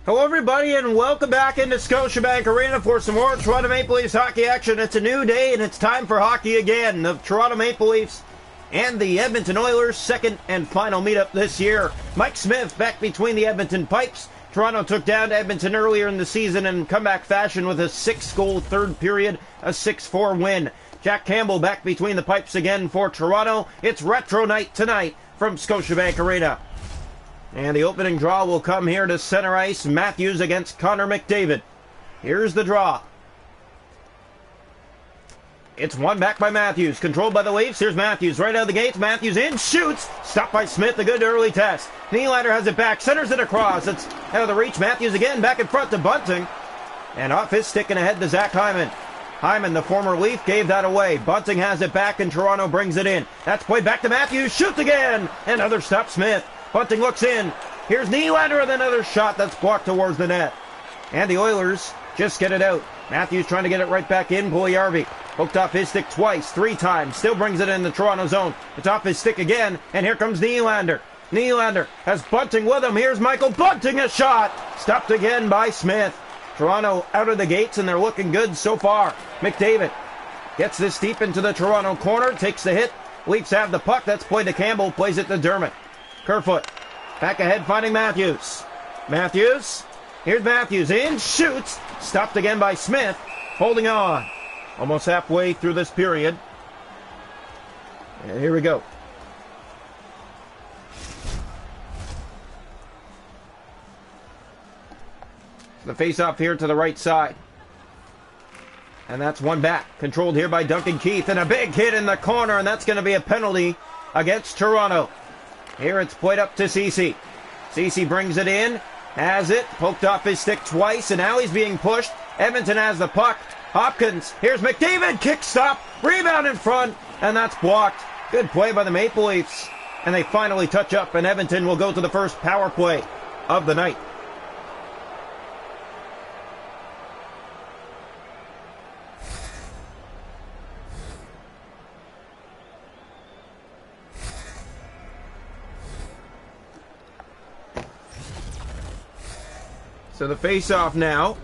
Hello everybody and welcome back into Scotiabank Arena for some more Toronto Maple Leafs hockey action. It's a new day and it's time for hockey again. The Toronto Maple Leafs and the Edmonton Oilers' second and final meetup this year. Mike Smith back between the Edmonton Pipes. Toronto took down Edmonton earlier in the season in comeback fashion with a 6-goal third period, a 6-4 win. Jack Campbell back between the Pipes again for Toronto. It's retro night tonight from Scotiabank Arena. And the opening draw will come here to center ice. Matthews against Connor McDavid. Here's the draw. It's one back by Matthews. Controlled by the Leafs. Here's Matthews right out of the gates. Matthews in. Shoots. Stopped by Smith. A good early test. Nylander has it back. Centers it across. It's out of the reach. Matthews again back in front to Bunting. And off his stick and ahead to Zach Hyman. Hyman, the former Leaf, gave that away. Bunting has it back and Toronto brings it in. That's played back to Matthews. Shoots again. Another stop Smith. Bunting looks in. Here's Nylander with another shot that's blocked towards the net. And the Oilers just get it out. Matthews trying to get it right back in. Puljujärvi hooked off his stick twice, 3 times. Still brings it in the Toronto zone. It's off his stick again. And here comes Nylander. Nylander has Bunting with him. Here's Michael Bunting, a shot. Stopped again by Smith. Toronto out of the gates and they're looking good so far. McDavid gets this deep into the Toronto corner. Takes the hit. Leafs have the puck. That's played to Campbell. Plays it to Dermott. Kerfoot back ahead finding Matthews. Matthews. Here's Matthews in. Shoots. Stopped again by Smith. Holding on. Almost halfway through this period. And here we go. The face-off here to the right side. And that's one back. Controlled here by Duncan Keith. And a big hit in the corner. And that's going to be a penalty against Toronto. Here it's played up to Ceci. Ceci brings it in. Has it. Poked off his stick twice. And now he's being pushed. Edmonton has the puck. Hopkins. Here's McDavid. Kick stop. Rebound in front. And that's blocked. Good play by the Maple Leafs. And they finally touch up. And Edmonton will go to the first power play of the night. So the face-off now,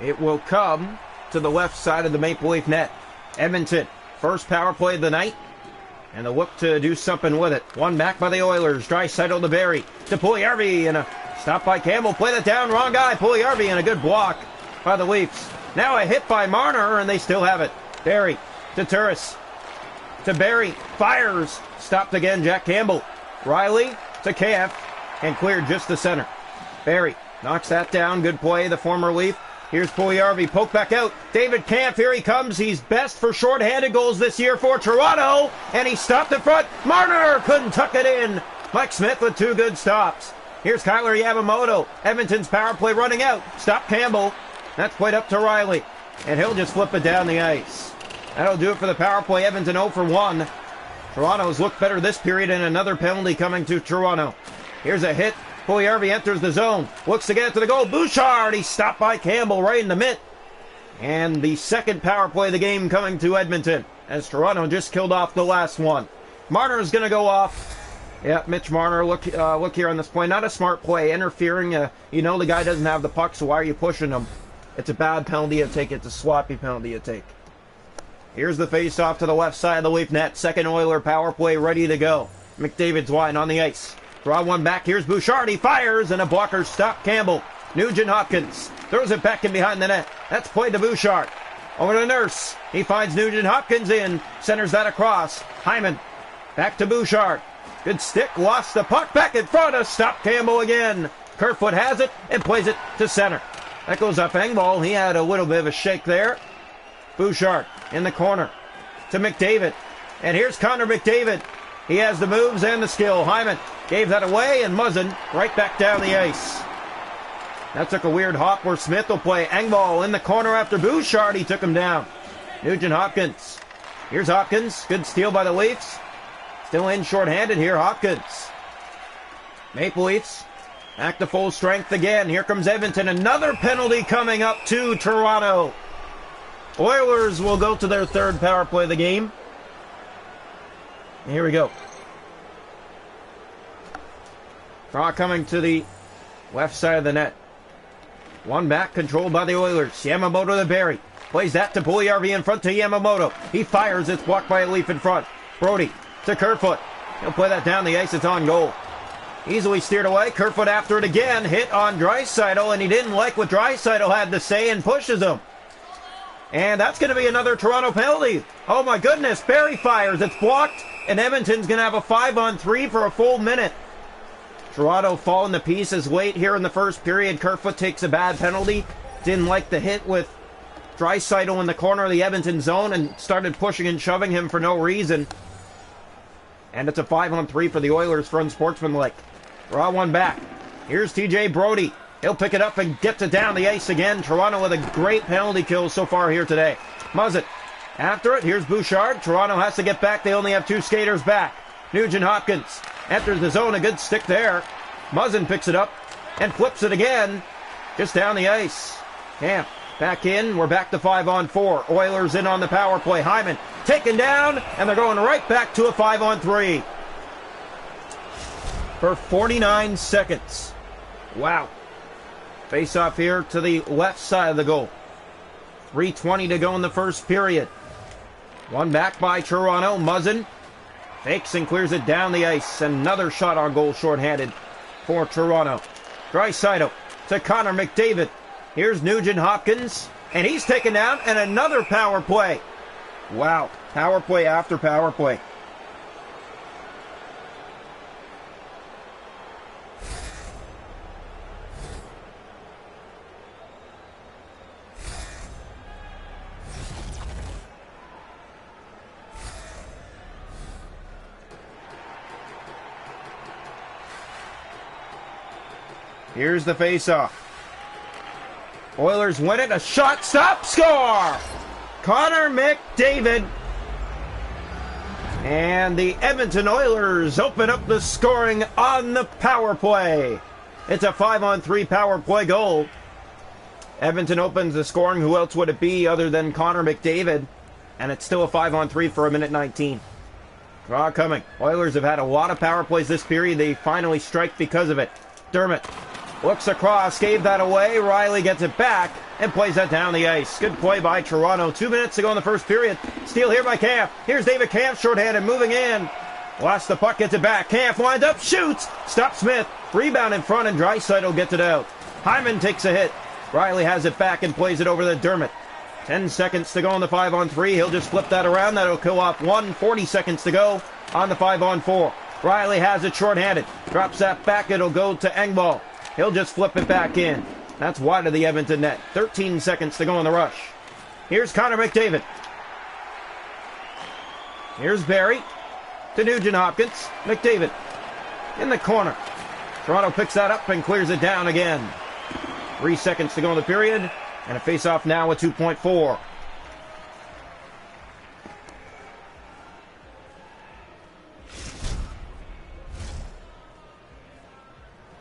it will come to the left side of the Maple Leaf net. Edmonton, first power play of the night, and they'll look to do something with it. One back by the Oilers, Draisaitl to Barrie, to Puljujärvi, and a stop by Campbell. Played it down, wrong guy, Puljujärvi, and a good block by the Leafs. Now a hit by Marner, and they still have it. Barrie to Turris, to Barrie, fires, stopped again, Jack Campbell. Riley to Kampf, and cleared just to center. Barrie knocks that down. Good play, the former Leaf. Here's Puljujärvi. Poke back out. David Kampf, here he comes. He's best for short-handed goals this year for Toronto. And he stopped in front. Marner couldn't tuck it in. Mike Smith with 2 good stops. Here's Kailer Yamamoto. Edmonton's power play running out. Stop Campbell. That's played up to Riley. And he'll just flip it down the ice. That'll do it for the power play. Edmonton 0 for 1. Toronto's looked better this period, and another penalty coming to Toronto. Here's a hit. Puljujärvi enters the zone. Looks to get to the goal. Bouchard. He's stopped by Campbell right in the mitt. And the second power play of the game coming to Edmonton, as Toronto just killed off the last one. Marner is going to go off. Yeah, Mitch Marner. Look here on this play. Not a smart play. Interfering. You know the guy doesn't have the puck, so why are you pushing him? It's a bad penalty you take. It's a sloppy penalty you take. Here's the face-off to the left side of the Leaf net. Second Oiler power play ready to go. McDavid's wide on the ice. Draw one back. Here's Bouchard. He fires, and a blocker stop Campbell. Nugent Hopkins throws it back in behind the net. That's played to Bouchard. Over to Nurse. He finds Nugent Hopkins in. Centers that across. Hyman. Back to Bouchard. Good stick. Lost the puck. Back in front of stop Campbell again. Kerfoot has it and plays it to center. That goes up Engvall. He had a little bit of a shake there. Bouchard in the corner to McDavid. And here's Connor McDavid. He has the moves and the skill. Hyman gave that away, and Muzzin right back down the ice. That took a weird hop where Smith will play. Engvall in the corner after Bouchard. He took him down. Nugent Hopkins. Here's Hopkins. Good steal by the Leafs. Still in shorthanded here, Hopkins. Maple Leafs back to full strength again. Here comes Edmonton. Another penalty coming up to Toronto. Oilers will go to their third power play of the game. Here we go. Draw coming to the left side of the net. One back, controlled by the Oilers. Yamamoto to Barry. Plays that to Puljujärvi in front to Yamamoto. He fires. It's blocked by a Leaf in front. Brody to Kerfoot. He'll play that down the ice. It's on goal. Easily steered away. Kerfoot after it again. Hit on Draisaitl, and he didn't like what Draisaitl had to say and pushes him. And that's going to be another Toronto penalty. Oh my goodness. Barry fires. It's blocked, and Edmonton's going to have a 5-on-3 for a full minute. Toronto falling to pieces late here in the first period. Kerfoot takes a bad penalty. Didn't like the hit with Draisaitl in the corner of the Edmonton zone and started pushing and shoving him for no reason. And it's a 5-on-3 for the Oilers for unsportsmanlike. Draw one back. Here's TJ Brody. He'll pick it up and gets it down the ice again. Toronto with a great penalty kill so far here today. Muzzin after it. Here's Bouchard. Toronto has to get back. They only have 2 skaters back. Nugent Hopkins enters the zone. A good stick there. Muzzin picks it up and flips it again. Just down the ice. Camp back in. We're back to 5-on-4. Oilers in on the power play. Hyman taken down, and they're going right back to a 5-on-3 for 49 seconds. Wow. Face off here to the left side of the goal. 3:20 to go in the first period. One back by Toronto. Muzzin fakes and clears it down the ice. Another shot on goal shorthanded for Toronto. Draisaitl to Connor McDavid. Here's Nugent Hopkins, and he's taken down, and another power play. Wow, power play after power play. Here's the face-off. Oilers win it. A shot, stop, score! Connor McDavid. And the Edmonton Oilers open up the scoring on the power play. It's a 5-on-3 power play goal. Edmonton opens the scoring. Who else would it be other than Connor McDavid? And it's still a 5-on-3 for a minute 19. Draw coming. Oilers have had a lot of power plays this period. They finally strike because of it. Dermott looks across, gave that away. Riley gets it back and plays that down the ice. Good play by Toronto. 2 minutes to go in the first period. Steal here by Kampf. Here's David Kampf, shorthanded, moving in. Lost the puck, gets it back. Kampf winds up, shoots. Stop Smith. Rebound in front, and Draisaitl gets it out. Hyman takes a hit. Riley has it back and plays it over to Dermott. 10 seconds to go on the 5-on-3. He'll just flip that around. That'll kill off 1. 40 seconds to go on the 5-on-4. Riley has it shorthanded. Drops that back. It'll go to Engvall. He'll just flip it back in. That's wide of the Edmonton net. 13 seconds to go in the rush. Here's Connor McDavid. Here's Barry to Nugent Hopkins. McDavid in the corner. Toronto picks that up and clears it down again. 3 seconds to go in the period. And a face-off now with 2.4.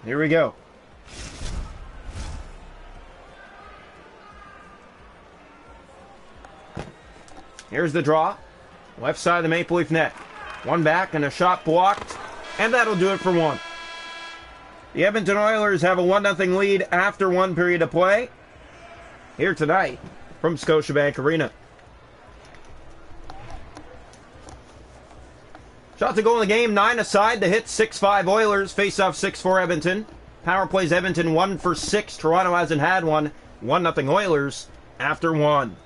Here we go. Here's the draw. Left side of the Maple Leaf net. One back and a shot blocked. And that'll do it for one. The Edmonton Oilers have a 1-0 lead after 1 period of play. Here tonight from Scotiabank Arena. Shots to goal in the game, 9 aside. The hit 6-5 Oilers. Face-off 6-4 Edmonton. Power plays Edmonton 1 for 6. Toronto hasn't had one. 1-0 Oilers after 1.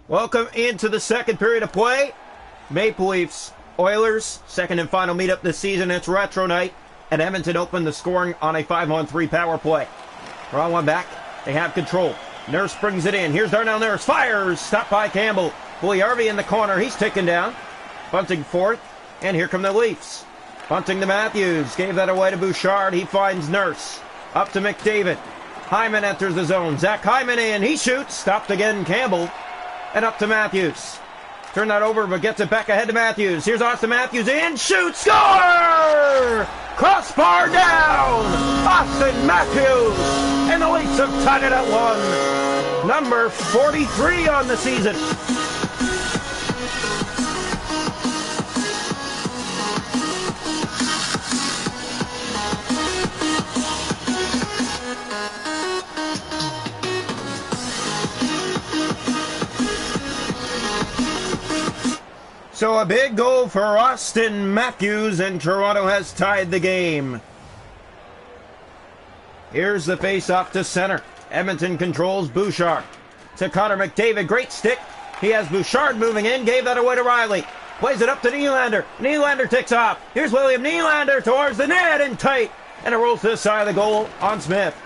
Welcome into the second period of play. Maple Leafs, Oilers, second and final meetup this season. It's retro night, and Edmonton opened the scoring on a 5-on-3 power play. Draw one back. They have control. Nurse brings it in. Here's Darnell Nurse. Fires. Stopped by Campbell. Puljujärvi in the corner. He's taken down. Bunting fourth. And here come the Leafs. Bunting to Matthews. Gave that away to Bouchard. He finds Nurse. Up to McDavid. Hyman enters the zone. Zach Hyman in. He shoots. Stopped again Campbell. And up to Matthews. Turn that over, but gets it back ahead to Matthews. Here's Austin Matthews in. Shoots. Score! Crossbar down! Austin Matthews! And the Leafs have tied it at 1. Number 43 on the season. So a big goal for Austin Matthews, and Toronto has tied the game. Here's the face-off to center. Edmonton controls Bouchard. To Connor McDavid, great stick. He has Bouchard moving in, gave that away to Riley. Plays it up to Nylander. Nylander takes off. Here's William Nylander towards the net and tight. And it rolls to the side of the goal on Smith.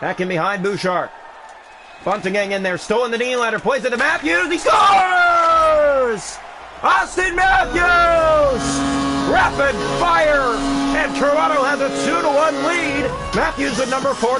Back in behind Bouchard. Bunting in there, stolen to Nylander. Plays it to Matthews. He scores! Austin Matthews! Rapid fire! And Toronto has a 2-1 lead. Matthews with number 44.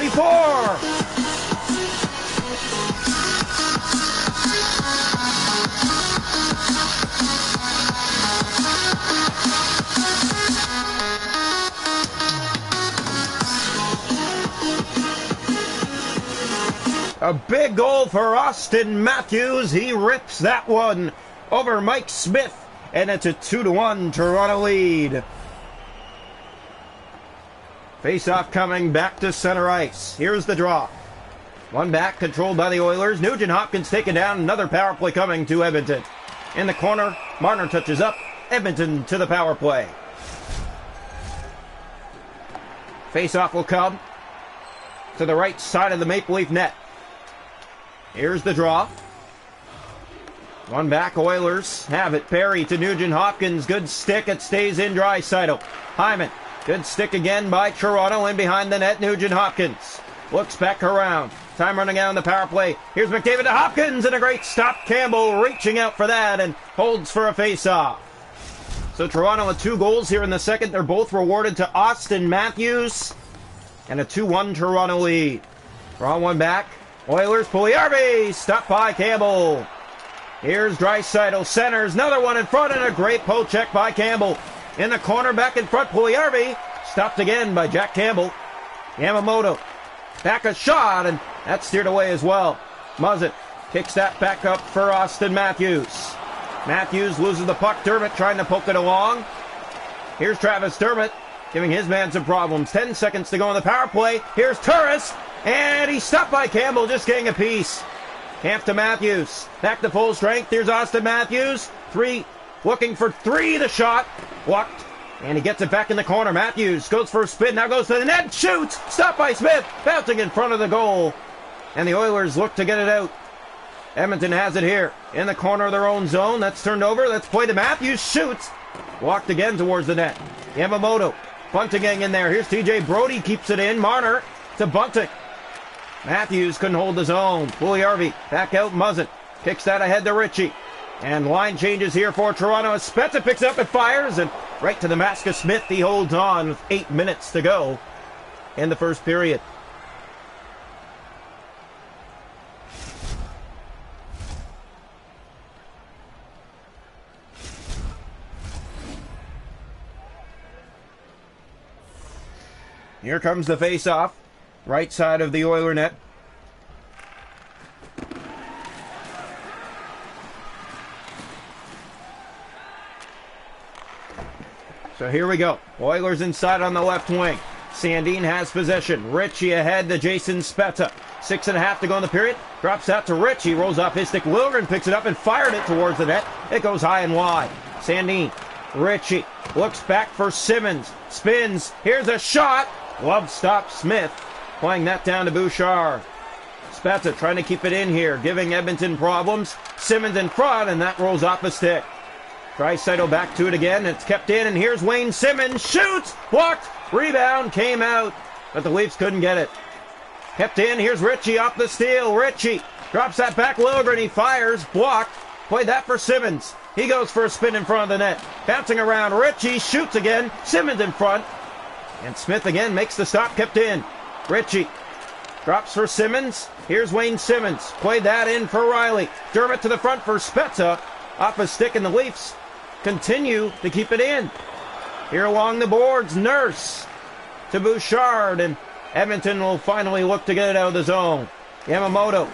A big goal for Austin Matthews. He rips that one over Mike Smith, and it's a 2-1 Toronto lead. Face-off coming back to center ice. Here's the draw. One back, controlled by the Oilers. Nugent Hopkins taken down. Another power play coming to Edmonton. In the corner, Marner touches up. Edmonton to the power play. Face-off will come to the right side of the Maple Leaf net. Here's the draw. One back, Oilers have it. Perry to Nugent Hopkins. Good stick. It stays in Draisaitl. Hyman. Good stick again by Toronto. In behind the net, Nugent Hopkins. Looks back around. Time running out on the power play. Here's McDavid to Hopkins, and a great stop. Campbell reaching out for that and holds for a face-off. So Toronto with 2 goals here in the second. They're both rewarded to Austin Matthews. And a 2-1 Toronto lead. Draw one back. Oilers, Puljujärvi, stopped by Campbell. Here's Draisaitl, centers, another one in front, and a great poke check by Campbell. In the corner, back in front, Puljujärvi, stopped again by Jack Campbell. Yamamoto, back a shot, and that's steered away as well. Muzzin kicks that back up for Austin Matthews. Matthews loses the puck, Dermott trying to poke it along. Here's Travis Dermott, giving his man some problems. 10 seconds to go on the power play. Here's Turris. And he's stopped by Campbell, just getting a piece. Camp to Matthews. Back to full strength. Here's Austin Matthews. 3, looking for 3, the shot. Blocked. And he gets it back in the corner. Matthews goes for a spin. Now goes to the net. Shoots. Stopped by Smith. Bouncing in front of the goal. And the Oilers look to get it out. Edmonton has it here. In the corner of their own zone. That's turned over. Let's play to Matthews. Shoots. Walked again towards the net. Yamamoto. Bunting in there. Here's TJ Brody. Keeps it in. Marner to Bunting. Matthews couldn't hold his own. Puljujärvi back out. Muzzin kicks that ahead to Ritchie. And line changes here for Toronto. Spezza picks up and fires. And right to the mask of Smith. He holds on with 8 minutes to go in the first period. Here comes the face-off. Right side of the Oiler net. So here we go. Oilers inside on the left wing. Sandin has possession. Ritchie ahead to Jason Spezza. 6.5 to go in the period. Drops that to Ritchie. Rolls off his stick. Liljegren picks it up and fired it towards the net. It goes high and wide. Sandin. Ritchie looks back for Simmons. Spins. Here's a shot. Glove stop Smith. Playing that down to Bouchard. Spezza trying to keep it in here, giving Edmonton problems. Simmons in front, and that rolls off a stick. Draisaitl back to it again. It's kept in, and here's Wayne Simmons. Shoots! Blocked! Rebound came out, but the Leafs couldn't get it. Kept in. Here's Ritchie off the steal. Ritchie drops that back. Liljegren. He fires. Blocked. Played that for Simmons. He goes for a spin in front of the net. Bouncing around. Ritchie shoots again. Simmons in front. And Smith again makes the stop. Kept in. Ritchie drops for Simmons. Here's Wayne Simmons. Played that in for Riley. Dermott to the front for Spezza. Off a stick, and the Leafs continue to keep it in. Here along the boards, Nurse to Bouchard, and Edmonton will finally look to get it out of the zone. Yamamoto.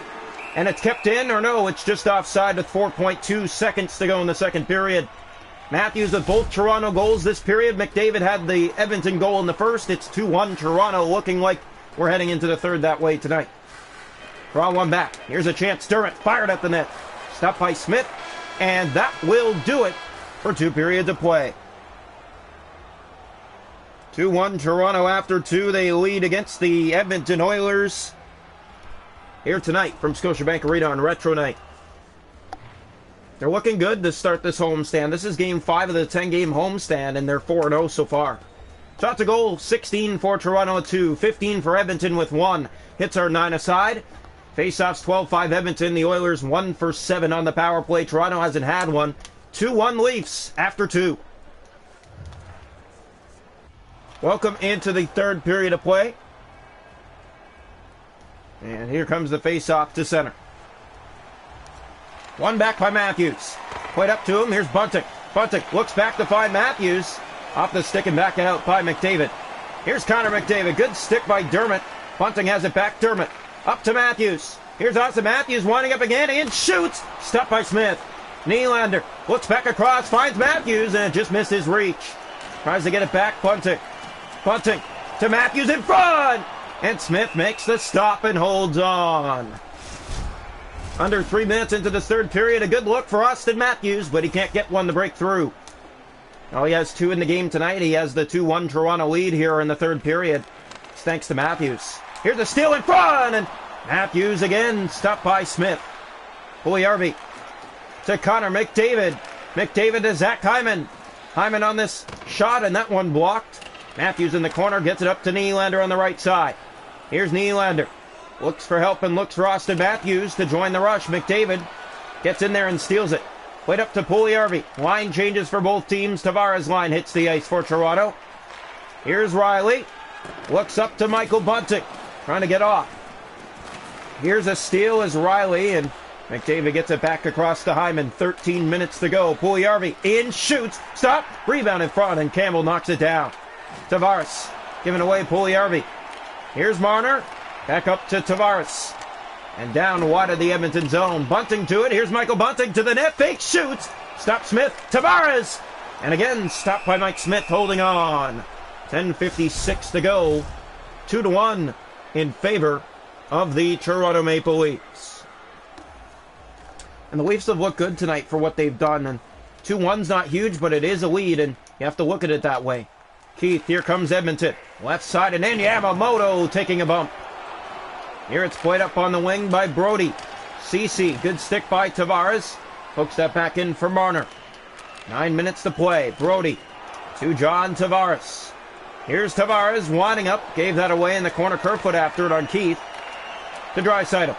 And it's kept in, or no, it's just offside with 4.2 seconds to go in the second period. Matthews with both Toronto goals this period. McDavid had the Edmonton goal in the first. It's 2-1 Toronto, looking like we're heading into the third that way tonight. Draw one back. Here's a chance. Dermott fired at the net. Stopped by Smith. And that will do it for 2 periods of play. 2-1 Toronto after 2. They lead against the Edmonton Oilers here tonight from Scotiabank Arena on Retro Night. They're looking good to start this homestand. This is game 5 of the 10-game homestand, and they're 4-0 so far. Shots to goal, 16 for Toronto with 2, 15 for Edmonton with 1. Hits are 9 aside. Faceoffs 12-5 Edmonton. The Oilers 1 for 7 on the power play. Toronto hasn't had one. 2-1 Leafs after 2. Welcome into the third period of play. And here comes the faceoff to center. One back by Matthews. Played up to him. Here's Bunting. Bunting looks back to find Matthews. Off the stick and back out by McDavid. Here's Connor McDavid. Good stick by Dermott. Bunting has it back. Dermott. Up to Matthews. Here's Austin Matthews winding up again and shoots. Stopped by Smith. Nylander looks back across. Finds Matthews and just missed his reach. Tries to get it back. Bunting. Bunting to Matthews in front. And Smith makes the stop and holds on. Under 3 minutes into the third period. A good look for Austin Matthews, but he can't get one to break through. Oh, he has 2 in the game tonight. He has the 2-1 Toronto lead here in the third period. It's thanks to Matthews. Here's a steal in front, and Matthews again stopped by Smith. Puljujarvi to Connor McDavid. McDavid to Zach Hyman. Hyman on this shot, and that one blocked. Matthews in the corner gets it up to Nylander on the right side. Here's Nylander. Looks for help and looks for Austin Matthews to join the rush. McDavid gets in there and steals it. Played up to Puljujarvi. Line changes for both teams. Tavares' line hits the ice for Toronto. Here's Riley. Looks up to Michael Bunting. Trying to get off. Here's a steal as Riley, and McDavid gets it back across to Hyman. 13 minutes to go. Puljujarvi in, shoots, stop, rebound in front, and Campbell knocks it down. Tavares giving away Puljujarvi. Here's Marner. Back up to Tavares. And down wide of the Edmonton zone. Bunting to it. Here's Michael Bunting to the net. Fake shoots. Stop Smith. Tavares. And again, stopped by Mike Smith holding on. 10:56 to go. 2-1 in favor of the Toronto Maple Leafs. And the Leafs have looked good tonight for what they've done. And 2-1's not huge, but it is a lead, and you have to look at it that way. Keith, here comes Edmonton. Left side, and then Yamamoto taking a bump. Here it's played up on the wing by Brody. Ceci, good stick by Tavares. Hooks that back in for Marner. 9 minutes to play. Brody to John Tavares. Here's Tavares winding up. Gave that away in the corner. Kerfoot after it on Keith. To Draisaitl.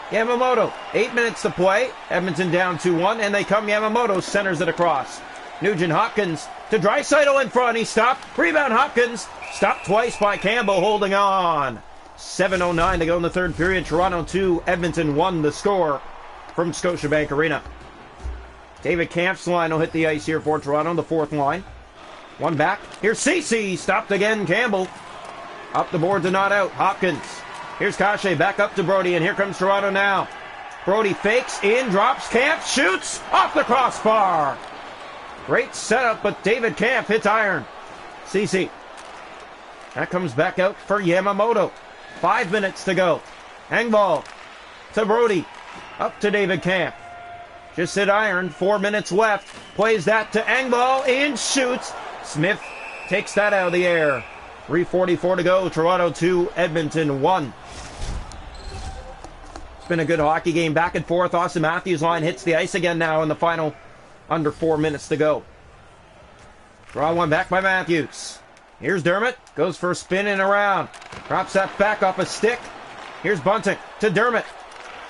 Yamamoto. 8 minutes to play. Edmonton down 2-1. And they come. Yamamoto centers it across. Nugent Hopkins to Draisaitl in front. He stopped. Rebound Hopkins. Stopped twice by Campbell holding on. 7:09 to go in the third period. Toronto 2, Edmonton 1 the score from Scotiabank Arena. David Kampf's line will hit the ice here for Toronto, the fourth line. One back. Here's Ceci. Stopped again, Campbell. Up the board to not out. Hopkins. Here's Kashe back up to Brody, and here comes Toronto now. Brody fakes, in, drops, Kampf, shoots, off the crossbar. Great setup, but David Kampf hits iron. Ceci. That comes back out for Yamamoto. 5 minutes to go. Engvall to Brody. Up to David Kampf. Just hit iron. 4 minutes left. Plays that to Engvall. In, shoots. Smith takes that out of the air. 3:44 to go. Toronto 2, Edmonton 1. It's been a good hockey game. Back and forth. Austin Matthews' line hits the ice again now in the final under 4 minutes to go. Draw one back by Matthews. Here's Dermott. Goes for a spin and around. Drops that back off a stick. Here's Bunting to Dermott.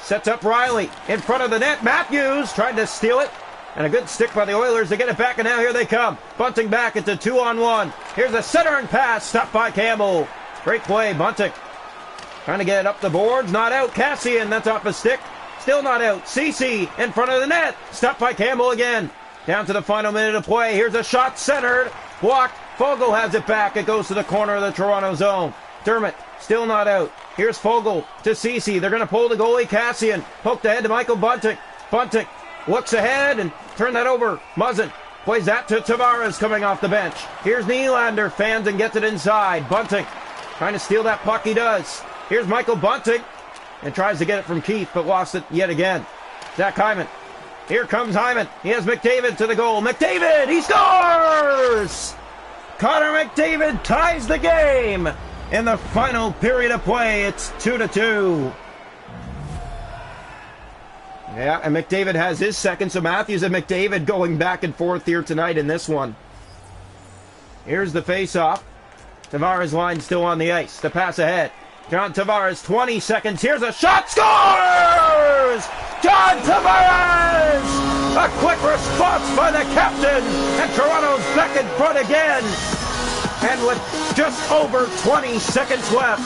Sets up Riley in front of the net. Matthews trying to steal it. And a good stick by the Oilers to get it back, and now here they come. Bunting back into 2-on-1. Here's a centering pass. Stopped by Campbell. Great play, Bunting. Trying to get it up the boards. Not out. Cassian, that's off a stick. Still not out. Ceci in front of the net. Stopped by Campbell again. Down to the final minute of play. Here's a shot centered. Blocked. Fogle has it back. It goes to the corner of the Toronto zone. Dermott still not out. Here's Fogle to Ceci. They're going to pull the goalie. Cassian poked ahead to Michael Bunting. Bunting looks ahead and turn that over. Muzzin plays that to Tavares coming off the bench. Here's Nylander. Fans and gets it inside. Bunting trying to steal that puck. He does. Here's Michael Bunting and tries to get it from Keith, but lost it yet again. Zach Hyman Here comes Hyman. He has McDavid to the goal. McDavid, he scores! Connor McDavid ties the game. In the final period of play, it's 2-2. Yeah, and McDavid has his second, so Matthews and McDavid going back and forth here tonight in this one. Here's the face-off. Tavares' line still on the ice. The pass ahead. John Tavares, 20 seconds. Here's a shot. Scores! John Tavares! A quick response by the captain. And Toronto's back in front again. And with just over 20 seconds left.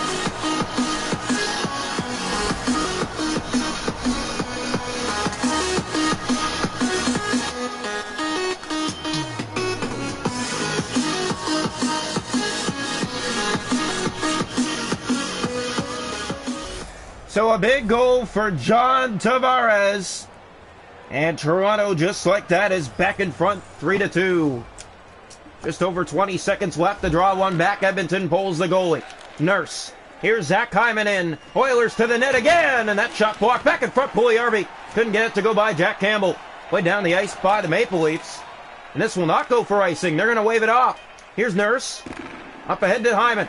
So a big goal for John Tavares. And Toronto, just like that, is back in front 3-2. Just over 20 seconds left to draw one back. Edmonton pulls the goalie. Nurse. Here's Zach Hyman in. Oilers to the net again. And that shot blocked back in front. Puljujärvi couldn't get it to go by Jack Campbell. Way down the ice by the Maple Leafs. And this will not go for icing. They're going to wave it off. Here's Nurse. Up ahead to Hyman.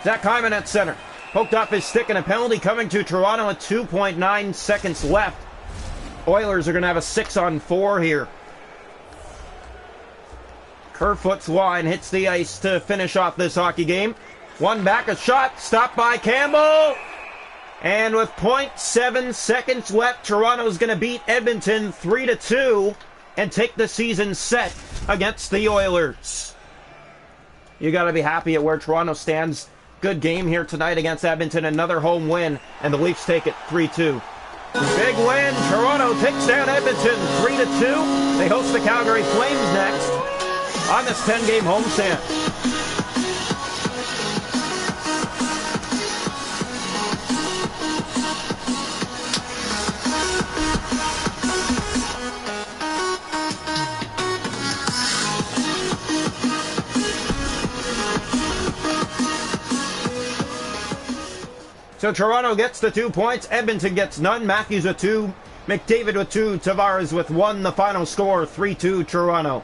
Zach Hyman at center. Poked off his stick and a penalty coming to Toronto at 2.9 seconds left. Oilers are going to have a 6-on-4 here. Kerfoot's line hits the ice to finish off this hockey game. One back, a shot, stopped by Campbell. And with 0.7 seconds left, Toronto's going to beat Edmonton 3-2 and take the season set against the Oilers. You got to be happy at where Toronto stands. Good game here tonight against Edmonton. Another home win, and the Leafs take it 3-2. Big win. Toronto takes down Edmonton 3-2. They host the Calgary Flames next on this 10-game homestand. So Toronto gets the 2 points. Edmonton gets none. Matthews with 2. McDavid with 2. Tavares with 1. The final score, 3-2 Toronto.